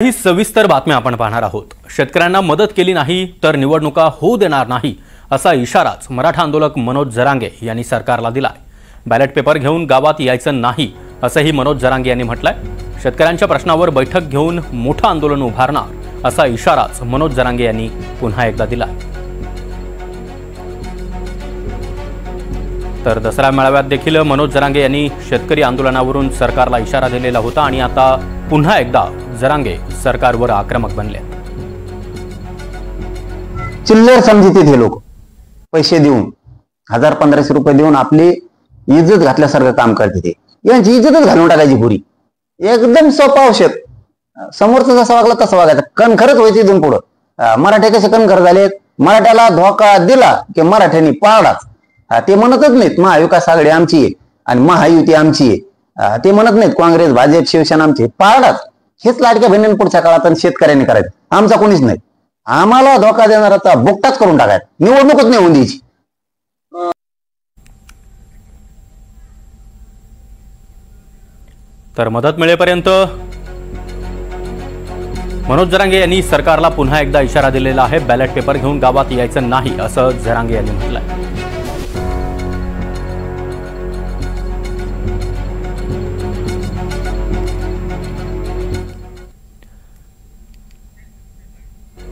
ही सविस्तर बातम्या आपण पाहणार आहोत। शेतकऱ्यांना मदत केली नाही तर निवडणुका होऊ देणार नाही असा इशाराच मराठा आंदोलक मनोज जरांगे यांनी सरकारला दिलाय। बॅलेट पेपर घेऊन गावात यायचं नाही असंही मनोज जरांगे यांनी म्हटलंय। शेतकऱ्यांच्या प्रश्नावर बैठक घेऊन मोठं आंदोलन उभारणार असा इशाराच मनोज जरांगे यांनी पुन्हा एकदा दिलाय। तर दसरा मेळाव्यात देखील मनोज जरांगे यांनी शेतकरी आंदोलनावरून सरकारला इशारा दिलेला होता आणि आता पुन्हा एकदा जरांगे सरकारवर आक्रमक बनले। चिल्लर समजते हे लोक पैसे देऊन 1000-1500 रुपये देऊन आपली इज्जत घातल्यासारखं काम करते। ते यांची इज्जतच घालून टाकायची पुरी। एकदम सोपा औषध, समोरचा जसा वागला तसा वागायचा। कणखरच व्हायची इथून पुढं। मराठे कसे कणखर झालेत, मराठ्याला धोका दिला की मराठ्यांनी पाळलाच। ते म्हणतच नाहीत महाविकास आघाडी आमची आहे आणि महायुती आमची आहे। ते म्हणत नाहीत काँग्रेस भाजप शिवसेना आमची, पाळलाच। हेच लाडक्या बहिणींनी पुढच्या काळात शेतकऱ्यांनी करायचं। आमचा कोणीच नाही। आम्हाला धोका देणारा बुकटाच करून टाकायचा, निवडणूकच नाही होऊन द्यायची। तर मदत मिळेपर्यंत मनोज जरांगे यांनी सरकारला पुन्हा एकदा इशारा दिलेला आहे। बॅलेट पेपर घेऊन गावात यायचं नाही असं जरांगे यांनी म्हटलंय।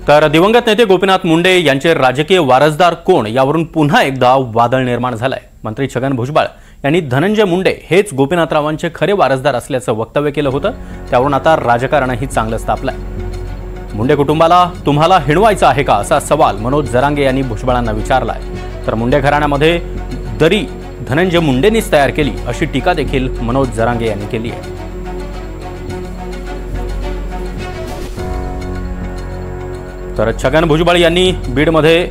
तर दिवंगत नेते गोपीनाथ मुंडे यांचे राजकीय वारसदार कोण यावरून पुन्हा एकदा वादळ निर्माण झालंय। मंत्री छगन भुजबळ यांनी धनंजय मुंडे हेच गोपीनाथरावांचे खरे वारसदार असल्याचं वक्तव्य केलं होतं। त्यावरून आता राजकारणही चांगलंच तापलंय। मुंडे कुटुंबाला तुम्हाला हिणवायचं आहे का असा सवाल मनोज जरांगे यांनी भुजबळांना विचारलाय। तर मुंडे घराण्यामध्ये दरी धनंजय मुंडेंनीच तयार केली अशी टीका देखील मनोज जरांगे यांनी केली आहे। तर छगन भुजबळ यांनी बीडमध्ये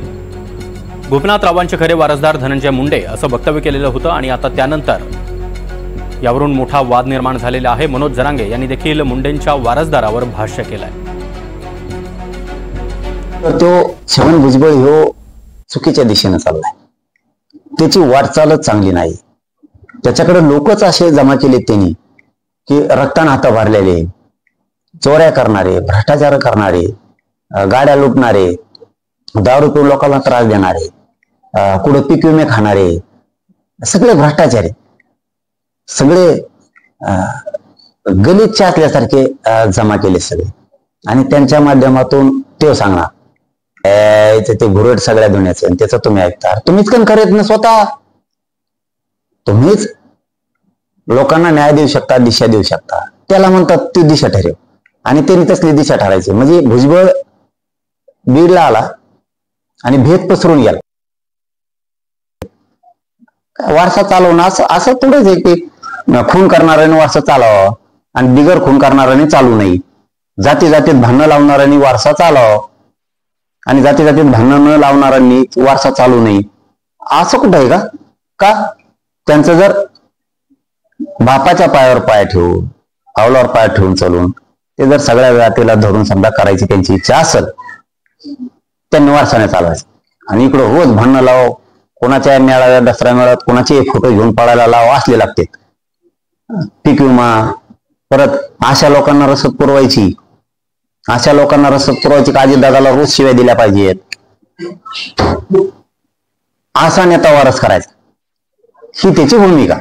गोपीनाथरावांचे खरे वारसदार धनंजय मुंडे असं वक्तव्य केलेलं होतं आणि आता त्यानंतर यावरून मोठा वाद निर्माण झालेला आहे। मनोज जरांगे यांनी देखील मुंडेंच्या वारसदारावर भाष्य केलंय। तर तो छगन भुजबळ ह्यो चुकीच्या दिशेने चाललाय। त्याची वाटचालच चांगली नाही। त्याच्याकडे लोकच असे जमा केले त्यांनी की रक्ताने हात भरलेले, चोऱ्या करणारे, भ्रष्टाचार करणारे, गाड्या लुटणारे, दारू पिऊन लोकांना त्रास देणारे, कुठे पीक विमे खाणारे, सगळे भ्रष्टाचारी, सगळे गलिच्छ असल्यासारखे जमा केले सगळे। आणि त्यांच्या माध्यमातून ते सांगणार ते घुरट सगळ्या दुनियाचं, त्याचं तुम्ही ऐकता। तुम्हीच कण करत ना, स्वतः तुम्हीच लोकांना न्याय देऊ शकता, दिशा देऊ शकता। त्याला म्हणतात ती दिशा ठरव, आणि त्यांनी तसली दिशा ठरायची। म्हणजे भुजबळ बीडला आला आणि भेद पसरून गेला। वारसा चालवणं असं थोडंच आहे की खून करणाऱ्याने वारसा चालवावा आणि बिगर खून करणाऱ्याने चालू नाही। जाती जातीत भांडणं लावणाऱ्यांनी वारसा चालवावा आणि जाती जातीत भांडणं न लावणाऱ्यांनी वारसा चालू नाही, असं कुठं आहे का? त्यांचं जर बापाच्या पायावर पाय ठेवून, पावलावर पाय ठेवून चालून ते जर सगळ्या जातीला धरून समजा करायची त्यांची इच्छा असेल, त्यांनी वारसाने चालवायचं। आणि इकडं रोज भांडणं लाव, कोणाच्या मेळाव्यात दसरा मेळाव्यात कोणाचे फोटो घेऊन पळायला लाव असले लागते। पीक विमा, परत अशा लोकांना रसद पुरवायची, अशा लोकांना रसद पुरवायची का अजितदादाला रोज शिव्या दिल्या पाहिजेत, असा नेता वारस करायचा, ही त्याची भूमिका।